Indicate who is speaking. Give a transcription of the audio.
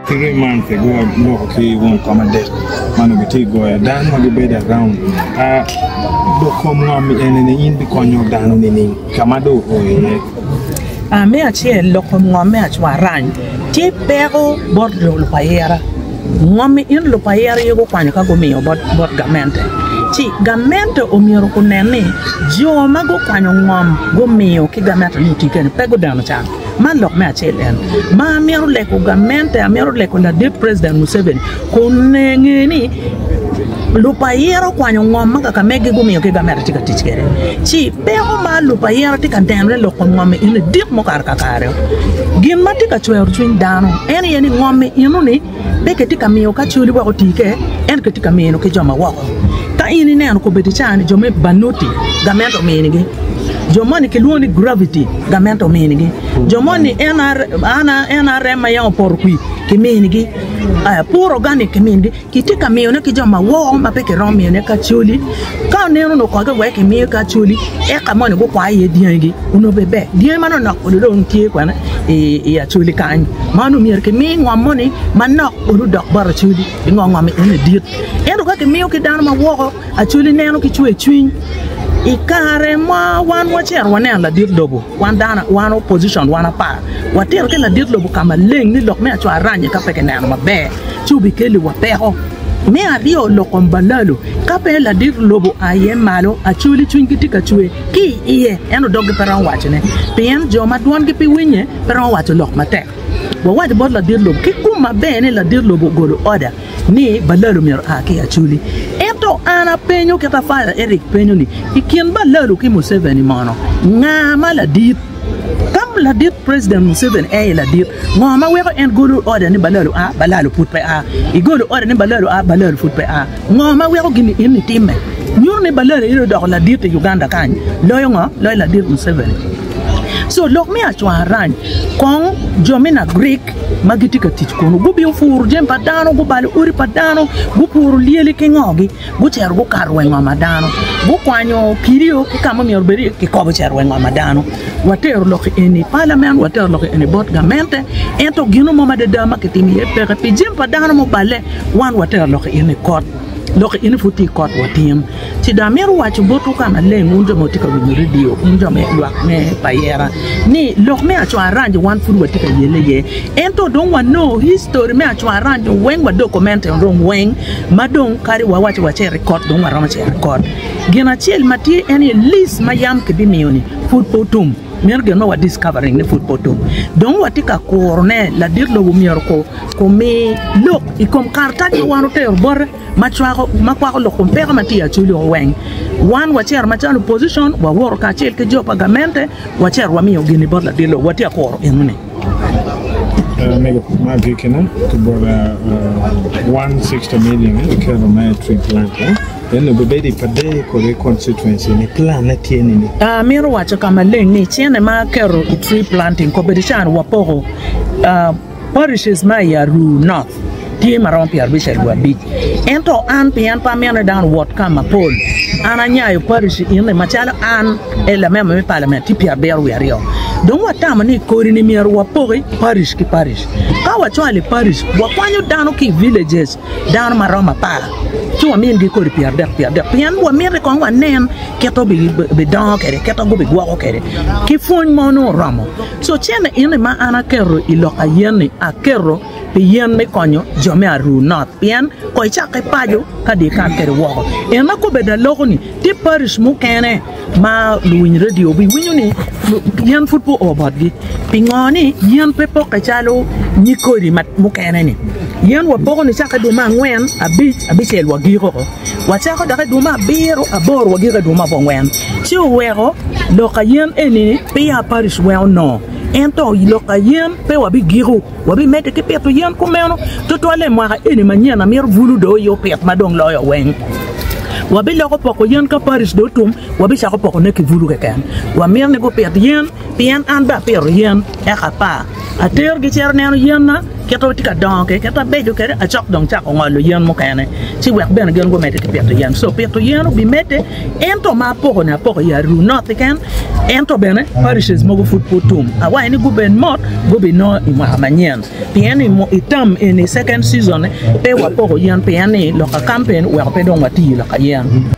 Speaker 1: 3 months ago, okay, won't come and death. Man, we take go down on the bed around. Do come on me and in because you're down on the knee. Kamado,
Speaker 2: me a chair look on one match were run. Take Pero Bordo Lupayera. Mommy in Lupayera, you go find a go me about Gamente. Chi Gamente o miro kunene, Joe Mago Quanum, go me o Kigamata Nutican, Pego down a child. Man look me a chair and Ma miro like Gamente, a miro like on the President Museveni. Kuneni. Lupayera kwanya ngoma ka mege gumi ke gamera tika tichkere chi pero ma lupayera tika demre lo ngoma in dip mo kar kakare gin matika chwer twin dano eni ngoma inu ni beke tika miyo ka chuli wa otike en ke tika miyo ke joma wa ka ini ne an ko beti chani jome banuti gamento menigi jomoni ke luoni gravity gamento menigi jomoni NRM ya porqui ke menigi pur organic ke menigi kitika miyo ne ke joma wo ma peke rom miyo ne ka chuli ka ne no ko ga we ke miyo ka chuli e ka moni go kwa ye diengi uno bebe dien mano no o do ntie kwa na ya chuli kan manu miyo ke mi ngomoni manok o do bar chuli ngoma me ene diet e do ka ke miyo ke dan ma wo a chuli ne no ke chue twin ikare ma wan wacher wane la dir lobo wan dana wan opposition wana pa water ke la dir lobo kama leng ni lok me acho aranye ka peke na ma be chubi ke li wapero me ario lokom balalo ka pe la dir lobo aye malo achuli twingiti ka chue ki iye eno dog peran wachne pen joma duon ke pi winye peran wacho lok mate bo wad bod la dir lobo ki kuma be ne la dir lobo golo order ni balalo mir aki achuli eto ana penyo ke ta fara Eric penyo ni ikien balalo ki Museveni mano ngama la dir kam la dir president Museveni la dir ngama we ko en golo order ni balalo put pe I golo order ni balalo put pe ngama we ko gini in timme nyur ni balalo iro do la dir te Uganda kan loyo la dir Museveni so lok me achwa ran kong jomina Greek magiti ka tich kono gubi ufur jem padano gubali uri padano gupuru lieli ke ngogi gucher go karwe ngoma dano go kwanyo kirio ke kama mi orberi ke ko cher we ngoma dano water lok eni parliament water lok eni bot gamente ento gino mama de dama ke timi e pere pe jem padano mo bale wan water lok eni court lok eni futi court watim ti damer wacho botu kama le ngunjo motika wi radio ngunjo me lwak me payera ni lok me acho arrange one food watika yele ye ento don wa no history me acho arrange wen wa document on wen madon kari wa wacho wache record don wa ramache record gena chiel mati any list mayam ke bimioni food potom merge no wa discovering ne food potom don watika korne la dir lo mier ko me lok ikom karta ni wanu ter bor machwako makwako lo kompera matia chuli wen wan wacher machano position wa wor ka chel ke jopa gamente wacher wa miyo gini bor la dilo watia koro enune
Speaker 1: mega magikena to bora 160 million ke my tree plant then the baby pade ko the constituency ni plan na tieni ni
Speaker 2: miro wacho kama leng ni tiene ma kero tree planting ko bedishan waporo parishes ma ya ru north tie maron piar bishel wa big ento an pian pa mena down what kama pol ana nyayo parish in machala an ela meme parliament tipia ber we ario don watama ni kori ni mier wa pori parish ki parish ka wa chwale parish wa kwanyo dano ki villages down maroma pa tuwa min gi kori piar pian wa mere ko wa nen keto be don kere keto go be gwa kere ki fon mono ramo so chene in ma ana kero ilo ayeni akero pian me konyo jome aru not pian ko chake pajo kadi ka kere wo ena ko be da logoni ti parish mu kene ma luwin radio bi winyuni yan football obadgi pingoni yan pepo ka chalo nyikori mat mu kene ni yan wa bogo ni chaka do ma ngwen abisel wa giro wa chaka da do ma biro abor wa giro do ma bo ngwen chi wero do ka yan eni pe ya parish well no ento iloka yen pe wabi giro wabi mete ke peto yen kumeno to ale mwa eni manyana mer vulu do yo pet madong loyo wen wabi loko poko yen ka paris do tum wabi chako poko ne ke vulu ke kan wa mer ne go pet yen pian an ba per yen e khapa ater gi cher ne yen na keto tika don ke keta bejo ke a chok dong chak ngol yen mo kane ti wek ben gen go mete ke peto yen so peto yen bi mete ento ma poko na poko ya ru not ken ento bene parishes mo go football tum awa ni go ben mot go be no ima manyen pieni mo itam in the second season pe wa poko yen pieni lo ka campaign we pe don wati lo ka yen